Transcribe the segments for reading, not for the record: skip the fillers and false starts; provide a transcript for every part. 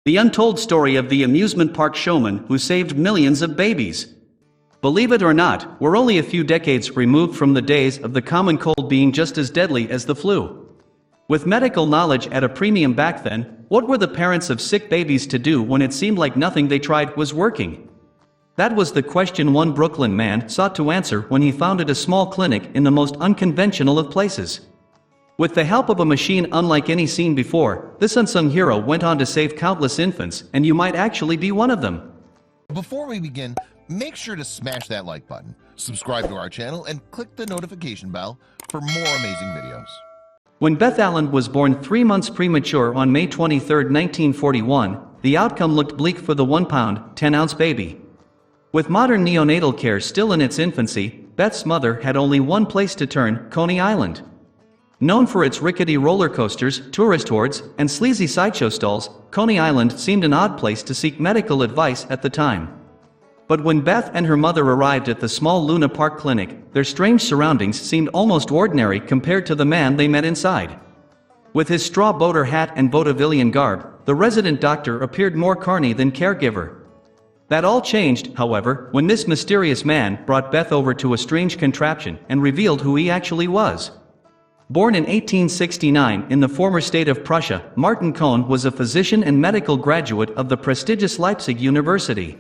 The untold story of the amusement park showman who saved millions of babies. Believe it or not, we're only a few decades removed from the days of the common cold being just as deadly as the flu. With medical knowledge at a premium back then, what were the parents of sick babies to do when it seemed like nothing they tried was working? That was the question one Brooklyn man sought to answer when he founded a small clinic in the most unconventional of places. With the help of a machine unlike any seen before, this unsung hero went on to save countless infants, and you might actually be one of them. Before we begin, make sure to smash that like button, subscribe to our channel, and click the notification bell for more amazing videos. When Beth Allen was born 3 months premature on May 23, 1941, the outcome looked bleak for the 1-pound, 10-ounce baby. With modern neonatal care still in its infancy, Beth's mother had only one place to turn: Coney Island. Known for its rickety roller coasters, tourist hordes, and sleazy sideshow stalls, Coney Island seemed an odd place to seek medical advice at the time. But when Beth and her mother arrived at the small Luna Park clinic, their strange surroundings seemed almost ordinary compared to the man they met inside. With his straw boater hat and vaudevillian garb, the resident doctor appeared more carny than caregiver. That all changed, however, when this mysterious man brought Beth over to a strange contraption and revealed who he actually was. Born in 1869 in the former state of Prussia, Martin Kohn was a physician and medical graduate of the prestigious Leipzig University.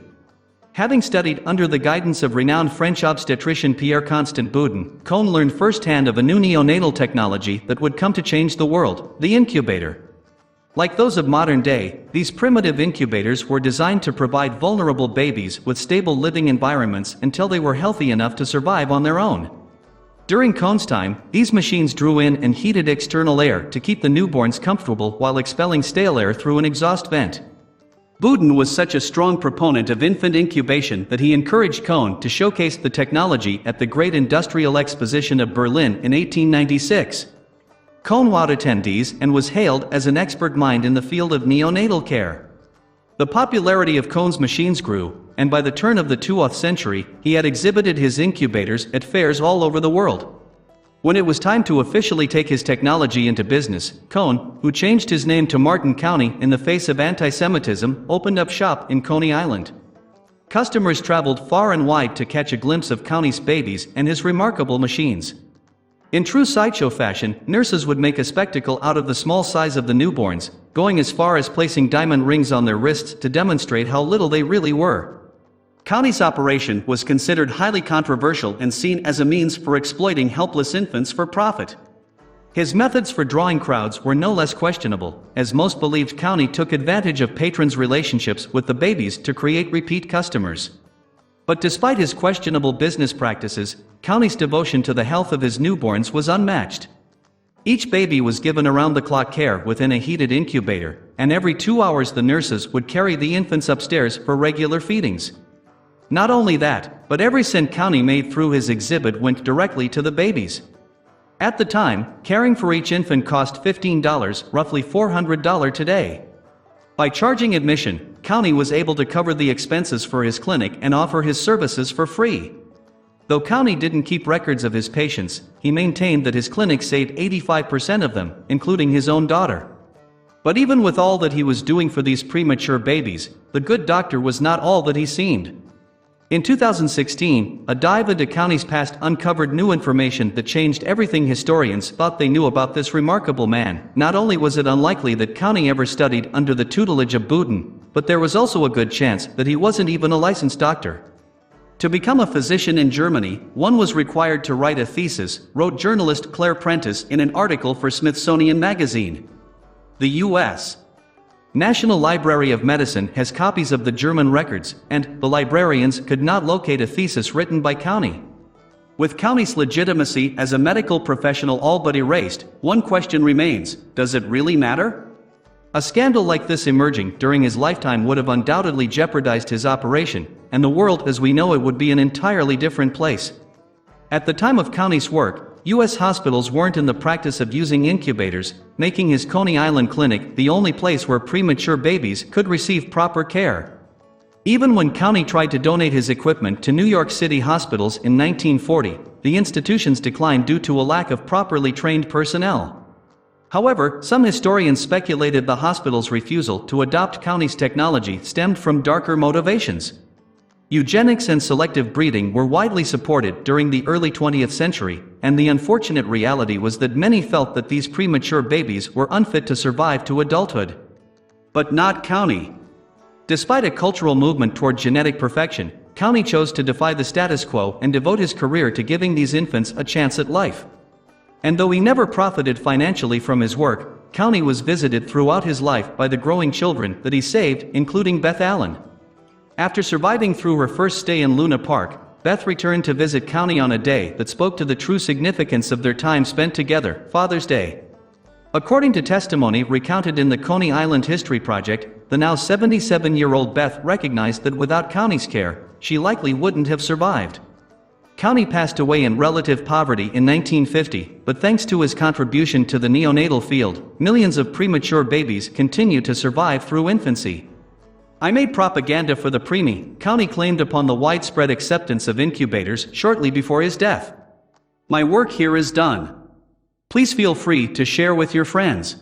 Having studied under the guidance of renowned French obstetrician Pierre Constant Boudin, Kohn learned firsthand of a new neonatal technology that would come to change the world: the incubator. Like those of modern day, these primitive incubators were designed to provide vulnerable babies with stable living environments until they were healthy enough to survive on their own. During Kohn's time, these machines drew in and heated external air to keep the newborns comfortable while expelling stale air through an exhaust vent. Boudin was such a strong proponent of infant incubation that he encouraged Kohn to showcase the technology at the Great Industrial Exposition of Berlin in 1896. Kohn wowed attendees and was hailed as an expert mind in the field of neonatal care. The popularity of Kohn's machines grew, and by the turn of the 20th century, he had exhibited his incubators at fairs all over the world. When it was time to officially take his technology into business, Kohn, who changed his name to Martin County in the face of anti-Semitism, opened up shop in Coney Island. Customers traveled far and wide to catch a glimpse of County's babies and his remarkable machines. In true sideshow fashion, nurses would make a spectacle out of the small size of the newborns, going as far as placing diamond rings on their wrists to demonstrate how little they really were. County's operation was considered highly controversial and seen as a means for exploiting helpless infants for profit. His methods for drawing crowds were no less questionable, as most believed County took advantage of patrons' relationships with the babies to create repeat customers. But despite his questionable business practices, County's devotion to the health of his newborns was unmatched. Each baby was given around-the-clock care within a heated incubator, and every 2 hours the nurses would carry the infants upstairs for regular feedings. Not only that, but every cent County made through his exhibit went directly to the babies. At the time, caring for each infant cost $15, roughly $400 today. By charging admission, County was able to cover the expenses for his clinic and offer his services for free. Though County didn't keep records of his patients, he maintained that his clinic saved 85% of them, including his own daughter. But even with all that he was doing for these premature babies, the good doctor was not all that he seemed. In 2016, a dive into County's past uncovered new information that changed everything historians thought they knew about this remarkable man. Not only was it unlikely that County ever studied under the tutelage of Boudin, but there was also a good chance that he wasn't even a licensed doctor. To become a physician in Germany, one was required to write a thesis, wrote journalist Claire Prentice in an article for Smithsonian Magazine. The U.S. National Library of Medicine has copies of the German records, and the librarians could not locate a thesis written by County. With County's legitimacy as a medical professional all but erased, one question remains: does it really matter? A scandal like this emerging during his lifetime would have undoubtedly jeopardized his operation, and the world as we know it would be an entirely different place. At the time of County's work, U.S. hospitals weren't in the practice of using incubators, making his Coney Island clinic the only place where premature babies could receive proper care. Even when County tried to donate his equipment to New York City hospitals in 1940, the institutions declined due to a lack of properly trained personnel. However, some historians speculated the hospital's refusal to adopt County's technology stemmed from darker motivations. Eugenics and selective breeding were widely supported during the early 20th century, and the unfortunate reality was that many felt that these premature babies were unfit to survive to adulthood. But not County. Despite a cultural movement toward genetic perfection, County chose to defy the status quo and devote his career to giving these infants a chance at life. And though he never profited financially from his work, County was visited throughout his life by the growing children that he saved, including Beth Allen. After surviving through her first stay in Luna Park, Beth returned to visit County on a day that spoke to the true significance of their time spent together, Father's Day. According to testimony recounted in the Coney Island History Project, the now 77-year-old Beth recognized that without County's care, she likely wouldn't have survived. County passed away in relative poverty in 1950, but thanks to his contribution to the neonatal field, millions of premature babies continue to survive through infancy. I made propaganda for the preemie, County claimed upon the widespread acceptance of incubators shortly before his death. My work here is done. Please feel free to share with your friends.